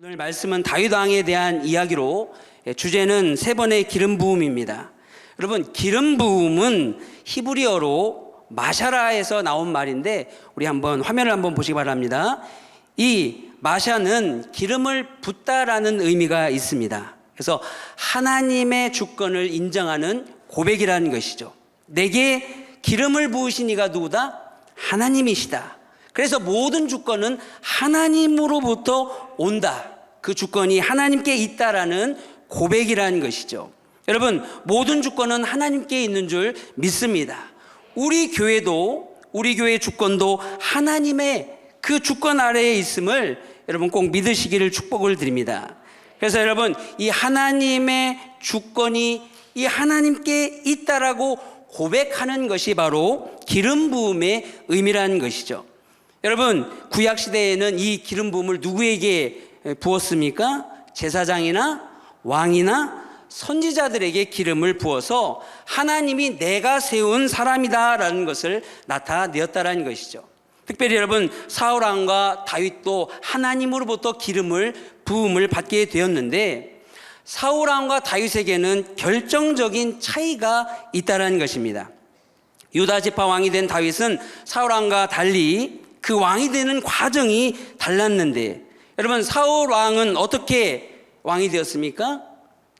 오늘 말씀은 다윗 왕에 대한 이야기로 주제는 세 번의 기름 부음입니다. 여러분, 기름 부음은 히브리어로 마샤라에서 나온 말인데 우리 한번 화면을 한번 보시기 바랍니다. 이 마샤는 기름을 붓다라는 의미가 있습니다. 그래서 하나님의 주권을 인정하는 고백이라는 것이죠. 내게 기름을 부으신 이가 누구다? 하나님이시다. 그래서 모든 주권은 하나님으로부터 온다. 그 주권이 하나님께 있다라는 고백이라는 것이죠. 여러분, 모든 주권은 하나님께 있는 줄 믿습니다. 우리 교회 주권도 하나님의 그 주권 아래에 있음을 여러분 꼭 믿으시기를 축복을 드립니다. 그래서 여러분, 이 하나님의 주권이 이 하나님께 있다라고 고백하는 것이 바로 기름 부음의 의미라는 것이죠. 여러분, 구약 시대에는 이 기름 부음을 누구에게 부었습니까? 제사장이나 왕이나 선지자들에게 기름을 부어서 하나님이 내가 세운 사람이다라는 것을 나타내었다라는 것이죠. 특별히 여러분, 사울 왕과 다윗도 하나님으로부터 부음을 받게 되었는데 사울 왕과 다윗에게는 결정적인 차이가 있다라는 것입니다. 유다 지파 왕이 된 다윗은 사울 왕과 달리 그 왕이 되는 과정이 달랐는데, 여러분, 사울 왕은 어떻게 왕이 되었습니까?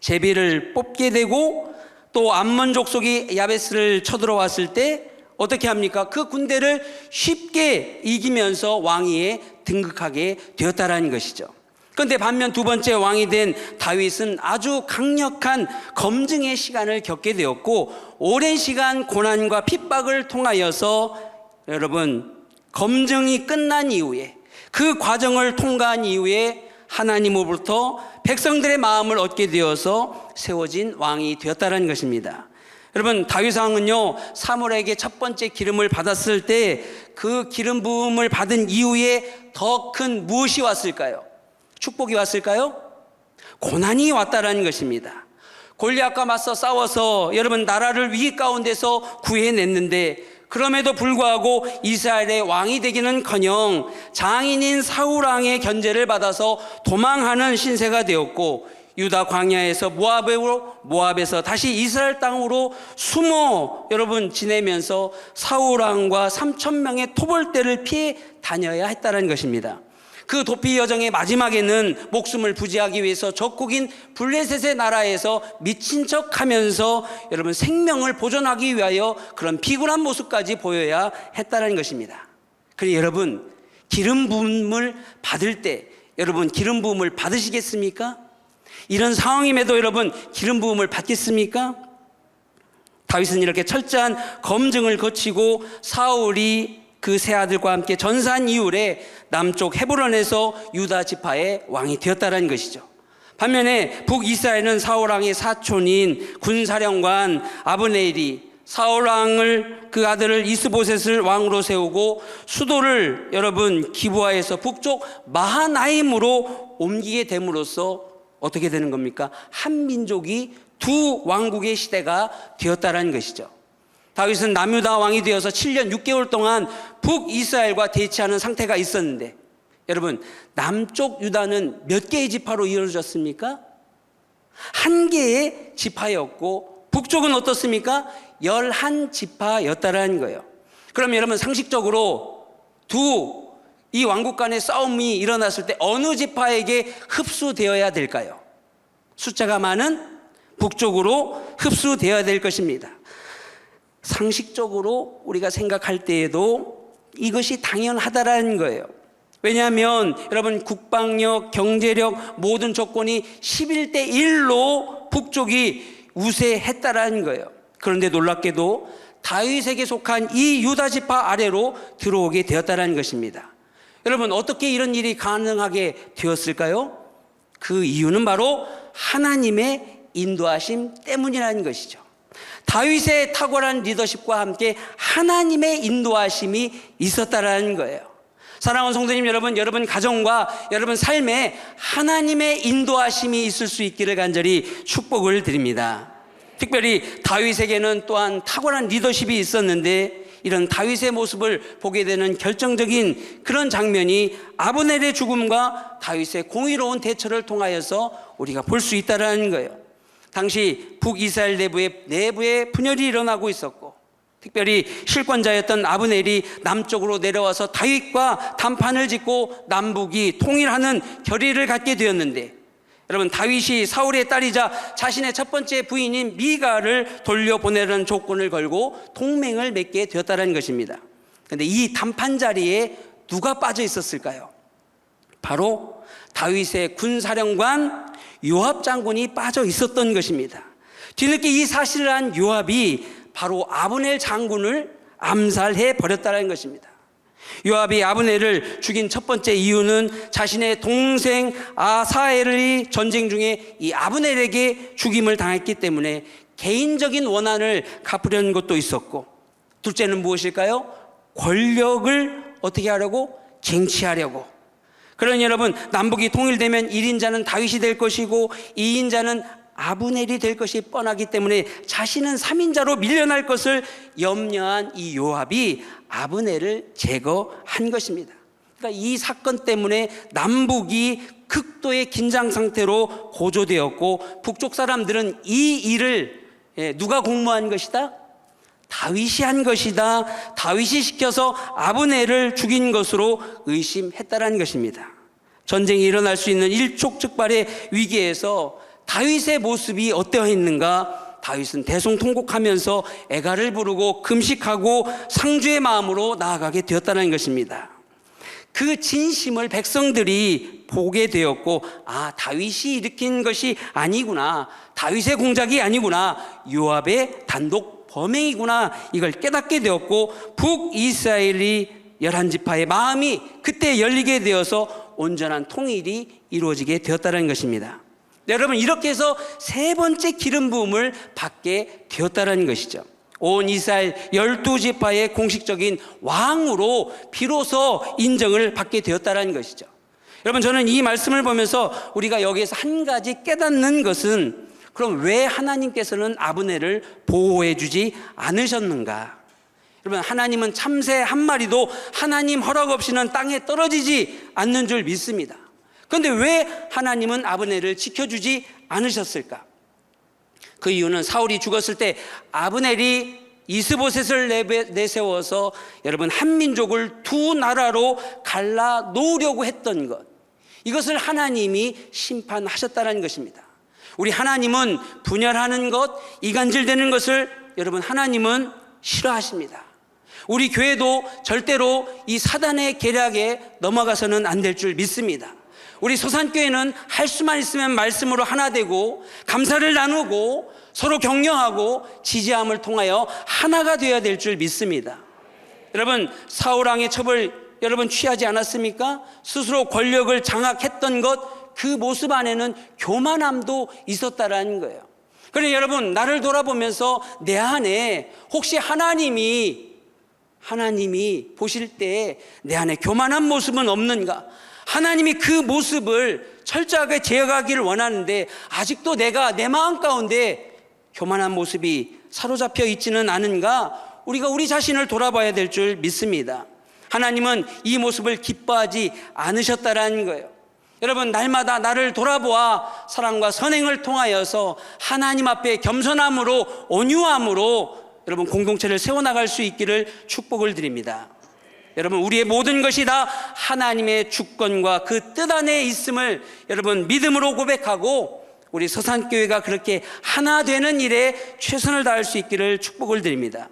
제비를 뽑게 되고 또 암몬 족속이 야베스를 쳐들어왔을 때 어떻게 합니까? 그 군대를 쉽게 이기면서 왕위에 등극하게 되었다라는 것이죠. 그런데 반면 두 번째 왕이 된 다윗은 아주 강력한 검증의 시간을 겪게 되었고, 오랜 시간 고난과 핍박을 통하여서 여러분, 검증이 끝난 이후에, 그 과정을 통과한 이후에 하나님으로부터 백성들의 마음을 얻게 되어서 세워진 왕이 되었다는 것입니다. 여러분, 다윗 왕은요, 사무엘에게 첫 번째 기름을 받았을 때 그 기름 부음을 받은 이후에 더 큰 무엇이 왔을까요? 축복이 왔을까요? 고난이 왔다라는 것입니다. 골리앗과 맞서 싸워서 여러분 나라를 위기 가운데서 구해냈는데, 그럼에도 불구하고 이스라엘의 왕이 되기는커녕 장인인 사울 왕의 견제를 받아서 도망하는 신세가 되었고, 유다 광야에서 모압에서 다시 이스라엘 땅으로 숨어 여러분 지내면서 사울 왕과 3,000명의 토벌대를 피해 다녀야 했다는 것입니다. 그 도피 여정의 마지막에는 목숨을 부지하기 위해서 적국인 블레셋의 나라에서 미친 척하면서 여러분 생명을 보존하기 위하여 그런 비굴한 모습까지 보여야 했다는 것입니다. 그러니 여러분, 기름 부음을 받을 때 여러분 기름 부음을 받으시겠습니까? 이런 상황임에도 여러분 기름 부음을 받겠습니까? 다윗은 이렇게 철저한 검증을 거치고 사울이 그 세 아들과 함께 전사한 이후에 남쪽 헤브론에서 유다 지파의 왕이 되었다는 것이죠. 반면에 북이스라엘은 사울 왕의 사촌인 군사령관 아브네일이 사울 왕을 그 아들을 이스보셋을 왕으로 세우고 수도를 여러분 기브아에서 북쪽 마하나임으로 옮기게 됨으로써 어떻게 되는 겁니까? 한 민족이 두 왕국의 시대가 되었다는 것이죠. 다윗은 남유다 왕이 되어서 7년 6개월 동안 북이스라엘과 대치하는 상태가 있었는데, 여러분, 남쪽 유다는 몇 개의 지파로 이루어졌습니까? 한 개의 지파였고, 북쪽은 어떻습니까? 11지파였다라는 거예요. 그럼 여러분, 상식적으로 이 왕국 간의 싸움이 일어났을 때 어느 지파에게 흡수되어야 될까요? 숫자가 많은 북쪽으로 흡수되어야 될 것입니다. 상식적으로 우리가 생각할 때에도 이것이 당연하다라는 거예요. 왜냐하면 여러분, 국방력, 경제력 모든 조건이 11대 1로 북쪽이 우세했다라는 거예요. 그런데 놀랍게도 다윗에게 속한 이 유다 지파 아래로 들어오게 되었다라는 것입니다. 여러분, 어떻게 이런 일이 가능하게 되었을까요? 그 이유는 바로 하나님의 인도하심 때문이라는 것이죠. 다윗의 탁월한 리더십과 함께 하나님의 인도하심이 있었다라는 거예요. 사랑하는 성도님 여러분, 여러분 가정과 여러분 삶에 하나님의 인도하심이 있을 수 있기를 간절히 축복을 드립니다. 특별히 다윗에게는 또한 탁월한 리더십이 있었는데 이런 다윗의 모습을 보게 되는 결정적인 그런 장면이 아브넬의 죽음과 다윗의 공의로운 대처를 통하여서 우리가 볼 수 있다는 거예요. 당시 북이스라엘 내부에 분열이 일어나고 있었고, 특별히 실권자였던 아브넬이 남쪽으로 내려와서 다윗과 단판을 짓고 남북이 통일하는 결의를 갖게 되었는데, 여러분, 다윗이 사울의 딸이자 자신의 첫 번째 부인인 미가를 돌려보내라는 조건을 걸고 동맹을 맺게 되었다는 것입니다. 그런데 이 단판 자리에 누가 빠져 있었을까요? 바로 다윗의 군사령관 요압 장군이 빠져 있었던 것입니다. 뒤늦게 이 사실을 한 요압이 바로 아브넬 장군을 암살해 버렸다는 것입니다. 요압이 아브넬을 죽인 첫 번째 이유는 자신의 동생 아사엘이 전쟁 중에 이 아브넬에게 죽임을 당했기 때문에 개인적인 원한을 갚으려는 것도 있었고, 둘째는 무엇일까요? 권력을 어떻게 하려고? 쟁취하려고. 그러니 여러분, 남북이 통일되면 1인자는 다윗이 될 것이고 2인자는 아브넬이 될 것이 뻔하기 때문에 자신은 3인자로 밀려날 것을 염려한 이 요압이 아브넬을 제거한 것입니다. 그러니까 이 사건 때문에 남북이 극도의 긴장 상태로 고조되었고, 북쪽 사람들은 이 일을 누가 공모한 것이다? 다윗이 한 것이다. 다윗이 시켜서 아브넬을 죽인 것으로 의심했다라는 것입니다. 전쟁이 일어날 수 있는 일촉즉발의 위기에서 다윗의 모습이 어떠했는가? 다윗은 대성통곡하면서 애가를 부르고 금식하고 상주의 마음으로 나아가게 되었다는 것입니다. 그 진심을 백성들이 보게 되었고, 아, 다윗이 일으킨 것이 아니구나, 다윗의 공작이 아니구나, 요압의 단독 범행이구나, 이걸 깨닫게 되었고, 북이스라엘이 11지파의 마음이 그때 열리게 되어서 온전한 통일이 이루어지게 되었다는 것입니다. 여러분, 이렇게 해서 세 번째 기름 부음을 받게 되었다는 것이죠. 온 이스라엘 12지파의 공식적인 왕으로 비로소 인정을 받게 되었다는 것이죠. 여러분, 저는 이 말씀을 보면서 우리가 여기에서 한 가지 깨닫는 것은, 그럼 왜 하나님께서는 아브넬을 보호해 주지 않으셨는가? 여러분, 하나님은 참새 한 마리도 하나님 허락 없이는 땅에 떨어지지 않는 줄 믿습니다. 그런데 왜 하나님은 아브넬을 지켜주지 않으셨을까? 그 이유는 사울이 죽었을 때 아브넬이 이스보셋을 내세워서 여러분, 한 민족을 두 나라로 갈라 놓으려고 했던 것, 이것을 하나님이 심판하셨다는 것입니다. 우리 하나님은 분열하는 것, 이간질되는 것을 여러분, 하나님은 싫어하십니다. 우리 교회도 절대로 이 사단의 계략에 넘어가서는 안 될 줄 믿습니다. 우리 소산교회는 할 수만 있으면 말씀으로 하나 되고, 감사를 나누고, 서로 격려하고 지지함을 통하여 하나가 되어야 될 줄 믿습니다. 여러분, 사울왕의 첩을 여러분 취하지 않았습니까? 스스로 권력을 장악했던 것, 그 모습 안에는 교만함도 있었다라는 거예요. 그러니 여러분, 나를 돌아보면서 내 안에 혹시 하나님이 보실 때 내 안에 교만한 모습은 없는가? 하나님이 그 모습을 철저하게 제어하기를 원하는데 아직도 내가 내 마음 가운데 교만한 모습이 사로잡혀 있지는 않은가? 우리가 우리 자신을 돌아봐야 될 줄 믿습니다. 하나님은 이 모습을 기뻐하지 않으셨다라는 거예요. 여러분, 날마다 나를 돌아보아 사랑과 선행을 통하여서 하나님 앞에 겸손함으로, 온유함으로 여러분, 공동체를 세워나갈 수 있기를 축복을 드립니다. 여러분, 우리의 모든 것이 다 하나님의 주권과 그 뜻 안에 있음을 여러분, 믿음으로 고백하고 우리 서산교회가 그렇게 하나 되는 일에 최선을 다할 수 있기를 축복을 드립니다.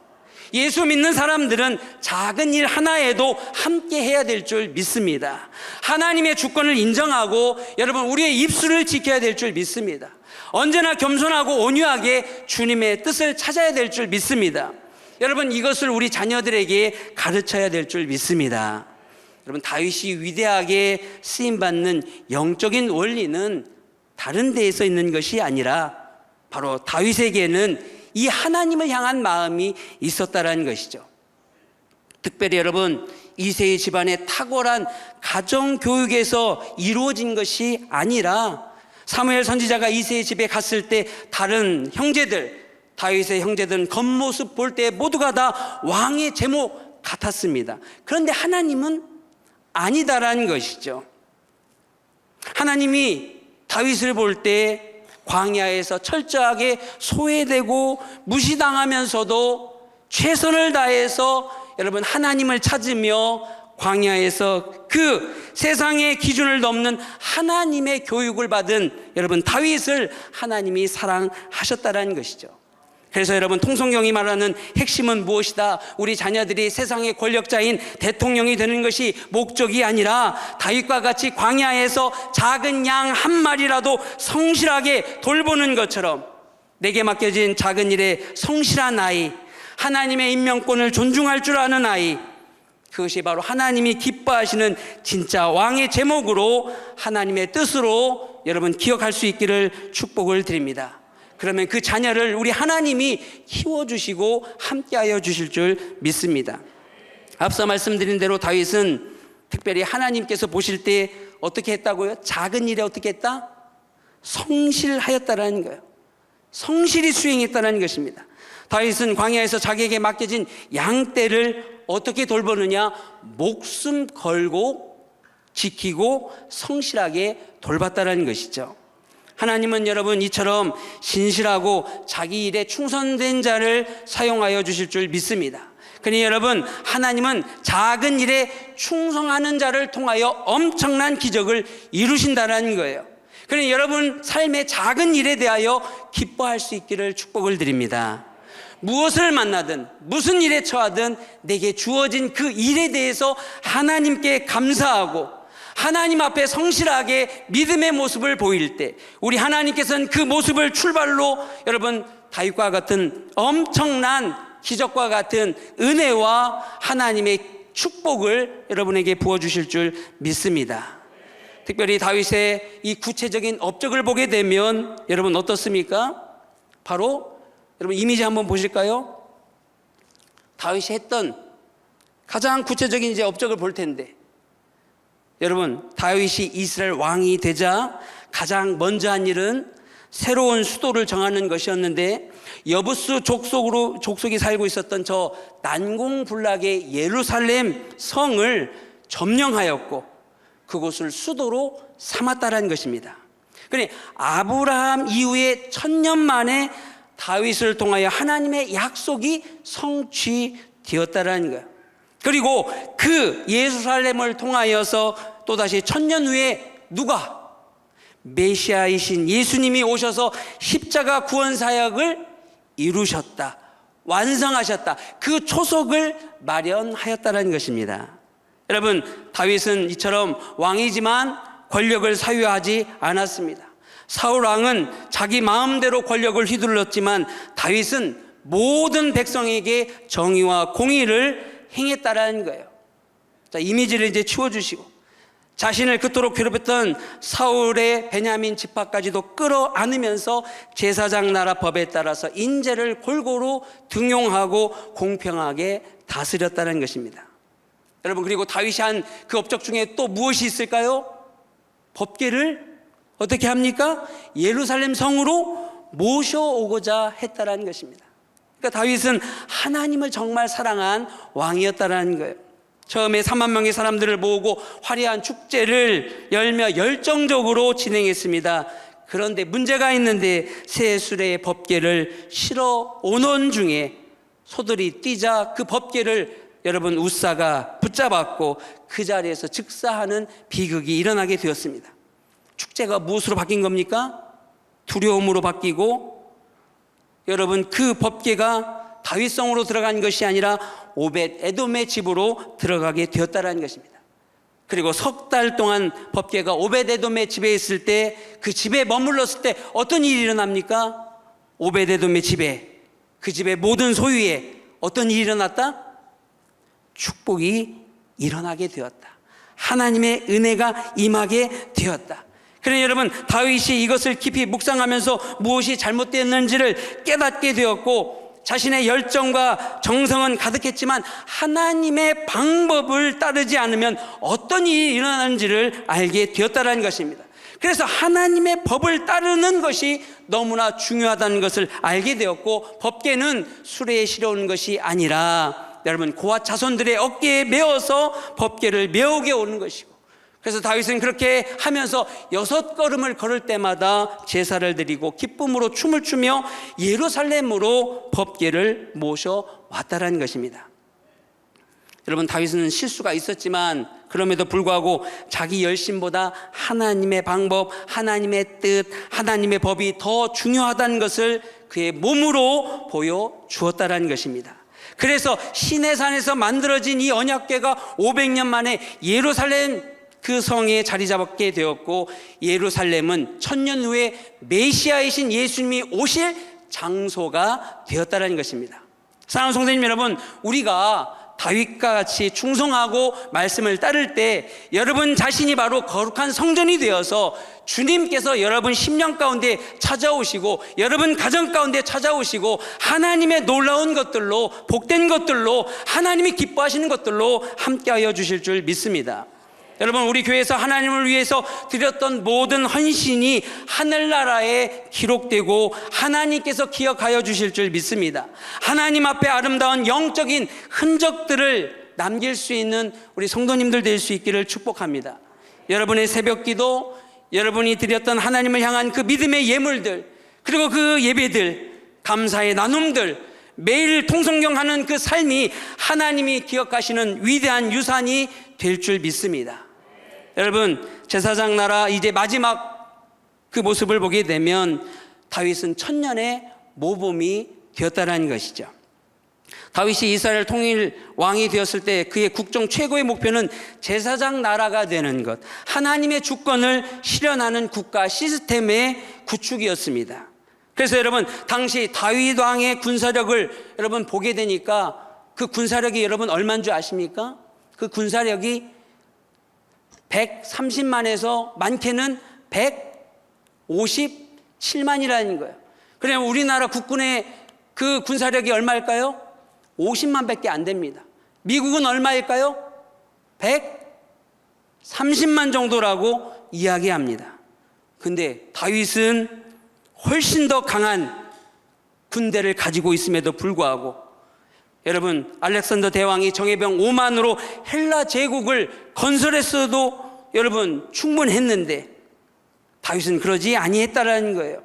예수 믿는 사람들은 작은 일 하나에도 함께 해야 될 줄 믿습니다. 하나님의 주권을 인정하고 여러분, 우리의 입술을 지켜야 될 줄 믿습니다. 언제나 겸손하고 온유하게 주님의 뜻을 찾아야 될 줄 믿습니다. 여러분, 이것을 우리 자녀들에게 가르쳐야 될 줄 믿습니다. 여러분, 다윗이 위대하게 쓰임받는 영적인 원리는 다른 데에서 있는 것이 아니라 바로 다윗에게는 이 하나님을 향한 마음이 있었다라는 것이죠. 특별히 여러분, 이새의 집안의 탁월한 가정교육에서 이루어진 것이 아니라 사무엘 선지자가 이새의 집에 갔을 때 다른 형제들, 다윗의 형제들은 겉모습 볼 때 모두가 다 왕의 제목 같았습니다. 그런데 하나님은 아니다라는 것이죠. 하나님이 다윗을 볼 때 광야에서 철저하게 소외되고 무시당하면서도 최선을 다해서 여러분 하나님을 찾으며 광야에서 그 세상의 기준을 넘는 하나님의 교육을 받은 여러분 다윗을 하나님이 사랑하셨다라는 것이죠. 그래서 여러분 통성경이 말하는 핵심은 무엇이다? 우리 자녀들이 세상의 권력자인 대통령이 되는 것이 목적이 아니라 다윗과 같이 광야에서 작은 양 한 마리라도 성실하게 돌보는 것처럼 내게 맡겨진 작은 일에 성실한 아이, 하나님의 임명권을 존중할 줄 아는 아이, 그것이 바로 하나님이 기뻐하시는 진짜 왕의 제목으로 하나님의 뜻으로 여러분 기억할 수 있기를 축복을 드립니다. 그러면 그 자녀를 우리 하나님이 키워주시고 함께하여 주실 줄 믿습니다. 앞서 말씀드린 대로 다윗은 특별히 하나님께서 보실 때 어떻게 했다고요? 작은 일에 어떻게 했다? 성실하였다라는 거예요. 성실히 수행했다는 것입니다. 다윗은 광야에서 자기에게 맡겨진 양떼를 어떻게 돌보느냐? 목숨 걸고 지키고 성실하게 돌봤다는 것이죠. 하나님은 여러분 이처럼 신실하고 자기 일에 충성된 자를 사용하여 주실 줄 믿습니다. 그러니 여러분 하나님은 작은 일에 충성하는 자를 통하여 엄청난 기적을 이루신다는 거예요. 그러니 여러분 삶의 작은 일에 대하여 기뻐할 수 있기를 축복을 드립니다. 무엇을 만나든 무슨 일에 처하든 내게 주어진 그 일에 대해서 하나님께 감사하고 하나님 앞에 성실하게 믿음의 모습을 보일 때 우리 하나님께서는 그 모습을 출발로 여러분 다윗과 같은 엄청난 기적과 같은 은혜와 하나님의 축복을 여러분에게 부어주실 줄 믿습니다. 특별히 다윗의 이 구체적인 업적을 보게 되면 여러분 어떻습니까? 바로 여러분 이미지 한번 보실까요? 다윗이 했던 가장 구체적인 이제 업적을 볼 텐데 여러분 다윗이 이스라엘 왕이 되자 가장 먼저 한 일은 새로운 수도를 정하는 것이었는데 여부스 족속이 살고 있었던 저 난공불락의 예루살렘 성을 점령하였고 그곳을 수도로 삼았다라는 것입니다. 그러니 아브라함 이후에 1000년 만에 다윗을 통하여 하나님의 약속이 성취되었다라는 거예요. 그리고 그 예루살렘을 통하여서 또다시 1000년 후에 누가? 메시아이신 예수님이 오셔서 십자가 구원 사역을 이루셨다, 완성하셨다, 그 초석을 마련하였다는 것입니다. 여러분 다윗은 이처럼 왕이지만 권력을 사유하지 않았습니다. 사울 왕은 자기 마음대로 권력을 휘둘렀지만 다윗은 모든 백성에게 정의와 공의를 행했다라는 거예요. 자, 이미지를 이제 치워주시고 자신을 그토록 괴롭혔던 사울의 베냐민 지파까지도 끌어안으면서 제사장 나라 법에 따라서 인재를 골고루 등용하고 공평하게 다스렸다는 것입니다. 여러분 그리고 다윗이 한 그 업적 중에 또 무엇이 있을까요? 법궤를 어떻게 합니까? 예루살렘 성으로 모셔오고자 했다라는 것입니다. 그러니까 다윗은 하나님을 정말 사랑한 왕이었다라는 거예요. 처음에 3만 명의 사람들을 모으고 화려한 축제를 열며 열정적으로 진행했습니다. 그런데 문제가 있는데 새 수레의 법궤를 실어 오는 중에 소들이 뛰자 그 법궤를 여러분 우사가 붙잡았고 그 자리에서 즉사하는 비극이 일어나게 되었습니다. 축제가 무엇으로 바뀐 겁니까? 두려움으로 바뀌고 여러분 그 법궤가 다윗성으로 들어간 것이 아니라 오벳 에돔의 집으로 들어가게 되었다는 것입니다. 그리고 석 달 동안 법궤가 오벳 에돔의 집에 있을 때 그 집에 머물렀을 때 어떤 일이 일어납니까? 오벳 에돔의 집에 그 집의 모든 소유에 어떤 일이 일어났다? 축복이 일어나게 되었다. 하나님의 은혜가 임하게 되었다. 그러니 여러분 다윗이 이것을 깊이 묵상하면서 무엇이 잘못되었는지를 깨닫게 되었고 자신의 열정과 정성은 가득했지만 하나님의 방법을 따르지 않으면 어떤 일이 일어나는지를 알게 되었다는 것입니다. 그래서 하나님의 법을 따르는 것이 너무나 중요하다는 것을 알게 되었고, 법궤는 수레에 실어오는 것이 아니라 여러분 고아 자손들의 어깨에 메어서 법궤를 메우게 오는 것이고, 그래서 다윗은 그렇게 하면서 6걸음을 걸을 때마다 제사를 드리고 기쁨으로 춤을 추며 예루살렘으로 법궤를 모셔왔다라는 것입니다. 여러분, 다윗은 실수가 있었지만 그럼에도 불구하고 자기 열심보다 하나님의 방법, 하나님의 뜻, 하나님의 법이 더 중요하다는 것을 그의 몸으로 보여주었다라는 것입니다. 그래서 시내산에서 만들어진 이 언약궤가 500년 만에 예루살렘 그 성에 자리 잡게 되었고, 예루살렘은 1000년 후에 메시아이신 예수님이 오실 장소가 되었다라는 것입니다. 사랑하는 성도님 여러분, 우리가 다윗과 같이 충성하고 말씀을 따를 때 여러분 자신이 바로 거룩한 성전이 되어서 주님께서 여러분 심령 가운데 찾아오시고 여러분 가정 가운데 찾아오시고 하나님의 놀라운 것들로, 복된 것들로, 하나님이 기뻐하시는 것들로 함께하여 주실 줄 믿습니다. 여러분, 우리 교회에서 하나님을 위해서 드렸던 모든 헌신이 하늘나라에 기록되고 하나님께서 기억하여 주실 줄 믿습니다. 하나님 앞에 아름다운 영적인 흔적들을 남길 수 있는 우리 성도님들 될 수 있기를 축복합니다. 여러분의 새벽기도, 여러분이 드렸던 하나님을 향한 그 믿음의 예물들, 그리고 그 예배들, 감사의 나눔들, 매일 통성경하는 그 삶이 하나님이 기억하시는 위대한 유산이 될 줄 믿습니다. 여러분, 제사장 나라 이제 마지막 그 모습을 보게 되면 다윗은 1000년의 모범이 되었다는 것이죠. 다윗이 이스라엘 통일 왕이 되었을 때 그의 국정 최고의 목표는 제사장 나라가 되는 것, 하나님의 주권을 실현하는 국가 시스템의 구축이었습니다. 그래서 여러분, 당시 다윗 왕의 군사력을 여러분 보게 되니까 그 군사력이 여러분 얼마인 줄 아십니까? 그 군사력이 130만에서 많게는 157만이라는 거예요. 그러면 우리나라 국군의 그 군사력이 얼마일까요? 50만 밖에 안 됩니다. 미국은 얼마일까요? 130만 정도라고 이야기합니다. 근데 다윗은 훨씬 더 강한 군대를 가지고 있음에도 불구하고, 여러분, 알렉산더 대왕이 정예병 5만으로 헬라 제국을 건설했어도 여러분 충분했는데 다윗은 그러지 아니했다라는 거예요.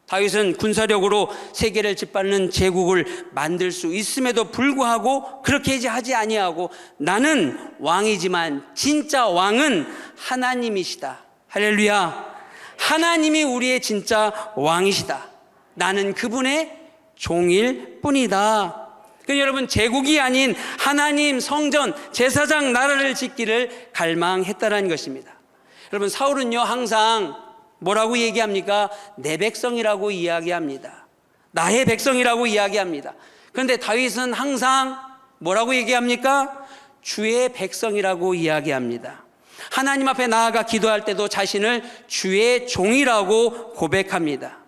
다윗은 군사력으로 세계를 짓밟는 제국을 만들 수 있음에도 불구하고 그렇게 하지 아니하고, 나는 왕이지만 진짜 왕은 하나님이시다. 할렐루야. 하나님이 우리의 진짜 왕이시다. 나는 그분의 종일 뿐이다. 여러분, 제국이 아닌 하나님 성전, 제사장 나라를 짓기를 갈망했다라는 것입니다. 여러분, 사울은요 항상 뭐라고 얘기합니까? 내 백성이라고 이야기합니다. 나의 백성이라고 이야기합니다. 그런데 다윗은 항상 뭐라고 얘기합니까? 주의 백성이라고 이야기합니다. 하나님 앞에 나아가 기도할 때도 자신을 주의 종이라고 고백합니다.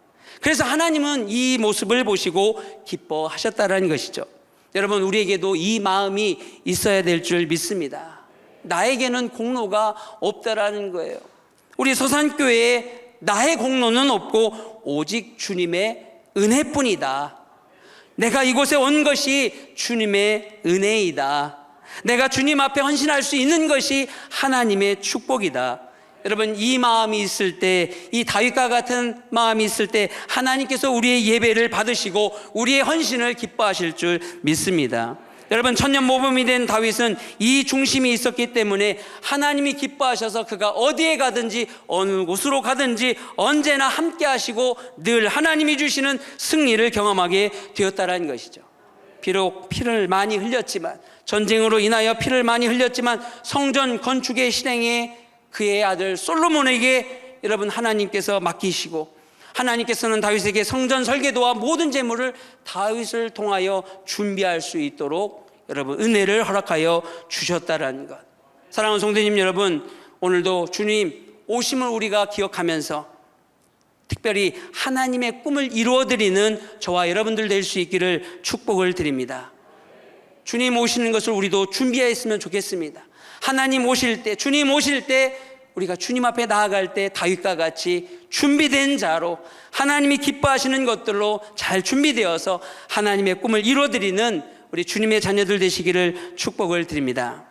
그래서 하나님은 이 모습을 보시고 기뻐하셨다라는 것이죠. 여러분, 우리에게도 이 마음이 있어야 될 줄 믿습니다. 나에게는 공로가 없다라는 거예요. 우리 서산교회에 나의 공로는 없고 오직 주님의 은혜뿐이다. 내가 이곳에 온 것이 주님의 은혜이다. 내가 주님 앞에 헌신할 수 있는 것이 하나님의 축복이다. 여러분, 이 마음이 있을 때, 이 다윗과 같은 마음이 있을 때 하나님께서 우리의 예배를 받으시고 우리의 헌신을 기뻐하실 줄 믿습니다. 여러분, 천년 모범이 된 다윗은 이 중심이 있었기 때문에 하나님이 기뻐하셔서 그가 어디에 가든지 어느 곳으로 가든지 언제나 함께 하시고 늘 하나님이 주시는 승리를 경험하게 되었다는 것이죠. 비록 피를 많이 흘렸지만, 전쟁으로 인하여 피를 많이 흘렸지만 성전 건축의 실행에 그의 아들 솔로몬에게 여러분 하나님께서 맡기시고, 하나님께서는 다윗에게 성전 설계도와 모든 재물을 다윗을 통하여 준비할 수 있도록 여러분 은혜를 허락하여 주셨다라는 것. 사랑하는 성도님 여러분, 오늘도 주님 오심을 우리가 기억하면서 특별히 하나님의 꿈을 이루어드리는 저와 여러분들 될 수 있기를 축복을 드립니다. 주님 오시는 것을 우리도 준비했으면 좋겠습니다. 하나님 오실 때, 주님 오실 때 우리가 주님 앞에 나아갈 때 다윗과 같이 준비된 자로 하나님이 기뻐하시는 것들로 잘 준비되어서 하나님의 꿈을 이루어드리는 우리 주님의 자녀들 되시기를 축복을 드립니다.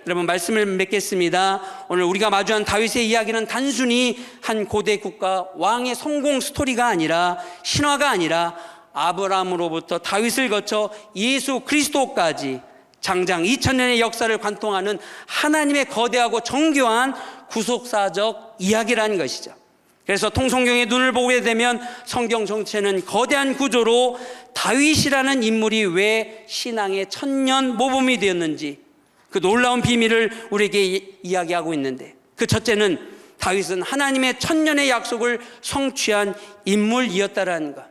여러분, 말씀을 맺겠습니다. 오늘 우리가 마주한 다윗의 이야기는 단순히 한 고대 국가 왕의 성공 스토리가 아니라, 신화가 아니라 아브라함으로부터 다윗을 거쳐 예수 그리스도까지 장장 2000년의 역사를 관통하는 하나님의 거대하고 정교한 구속사적 이야기라는 것이죠. 그래서 통성경의 눈을 보게 되면 성경 전체는 거대한 구조로 다윗이라는 인물이 왜 신앙의 천년 모범이 되었는지 그 놀라운 비밀을 우리에게 이야기하고 있는데, 그 첫째는 다윗은 하나님의 천년의 약속을 성취한 인물이었다라는 것.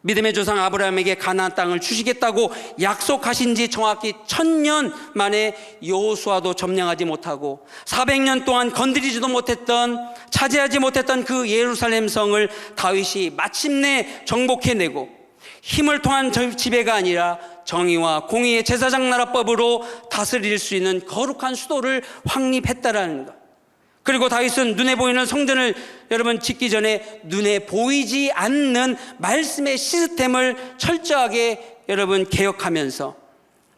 믿음의 조상 아브라함에게 가나안 땅을 주시겠다고 약속하신 지 정확히 1000년 만에 여호수아도 점령하지 못하고 400년 동안 건드리지도 못했던, 차지하지 못했던 그 예루살렘 성을 다윗이 마침내 정복해내고 힘을 통한 지배가 아니라 정의와 공의의 제사장 나라법으로 다스릴 수 있는 거룩한 수도를 확립했다라는 것. 그리고 다윗은 눈에 보이는 성전을 여러분 짓기 전에 눈에 보이지 않는 말씀의 시스템을 철저하게 여러분 개혁하면서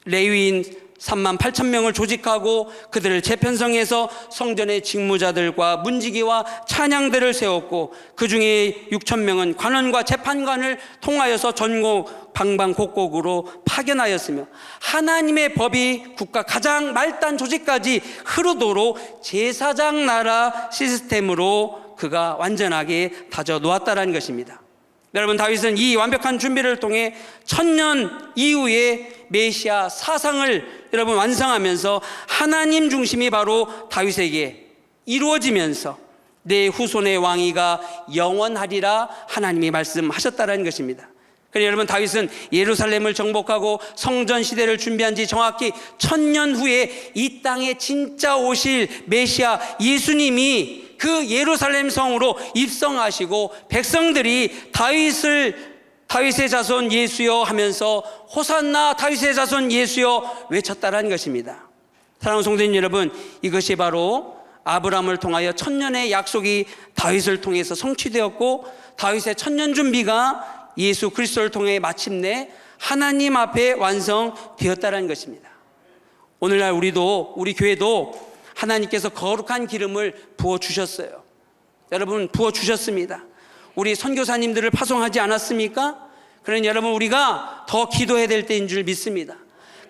레위인 38,000명을 조직하고 그들을 재편성해서 성전의 직무자들과 문지기와 찬양대를 세웠고, 그 중에 6,000명은 관원과 재판관을 통하여서 전국 방방곡곡으로 파견하였으며 하나님의 법이 국가 가장 말단 조직까지 흐르도록 제사장 나라 시스템으로 그가 완전하게 다져 놓았다라는 것입니다. 여러분, 다윗은 이 완벽한 준비를 통해 1000년 이후에 메시아 사상을 여러분 완성하면서 하나님 중심이 바로 다윗에게 이루어지면서 내 후손의 왕위가 영원하리라 하나님이 말씀하셨다라는 것입니다. 그래서 여러분, 다윗은 예루살렘을 정복하고 성전 시대를 준비한 지 정확히 1000년 후에 이 땅에 진짜 오실 메시아 예수님이 그 예루살렘 성으로 입성하시고 백성들이 다윗의 자손 예수여 하면서 호산나 다윗의 자손 예수여 외쳤다라는 것입니다. 사랑하는 성도님 여러분, 이것이 바로 아브라함을 통하여 1000년의 약속이 다윗을 통해서 성취되었고, 다윗의 1000년 준비가 예수 그리스도를 통해 마침내 하나님 앞에 완성되었다라는 것입니다. 오늘날 우리 교회도 하나님께서 거룩한 기름을 부어주셨어요. 여러분, 부어주셨습니다. 우리 선교사님들을 파송하지 않았습니까? 그러니 여러분, 우리가 더 기도해야 될 때인 줄 믿습니다.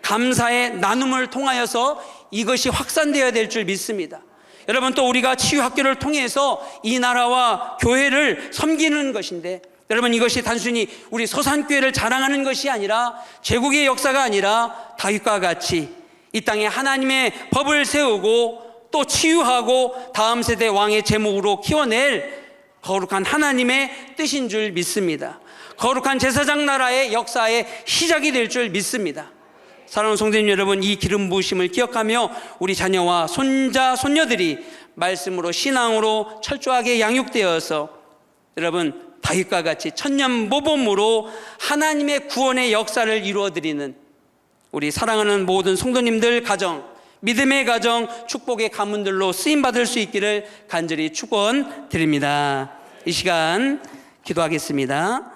감사의 나눔을 통하여서 이것이 확산되어야 될 줄 믿습니다. 여러분, 또 우리가 치유학교를 통해서 이 나라와 교회를 섬기는 것인데, 여러분, 이것이 단순히 우리 서산교회를 자랑하는 것이 아니라, 제국의 역사가 아니라 다윗과 같이 이 땅에 하나님의 법을 세우고 또 치유하고 다음 세대 왕의 제목으로 키워낼 거룩한 하나님의 뜻인 줄 믿습니다. 거룩한 제사장 나라의 역사의 시작이 될 줄 믿습니다. 사랑하는 성도님 여러분, 이 기름 부으심을 기억하며 우리 자녀와 손자, 손녀들이 말씀으로 신앙으로 철저하게 양육되어서 여러분, 다윗과 같이 천년 모범으로 하나님의 구원의 역사를 이루어드리는 우리 사랑하는 모든 성도님들 가정, 믿음의 가정, 축복의 가문들로 쓰임받을 수 있기를 간절히 축원드립니다. 이 시간 기도하겠습니다.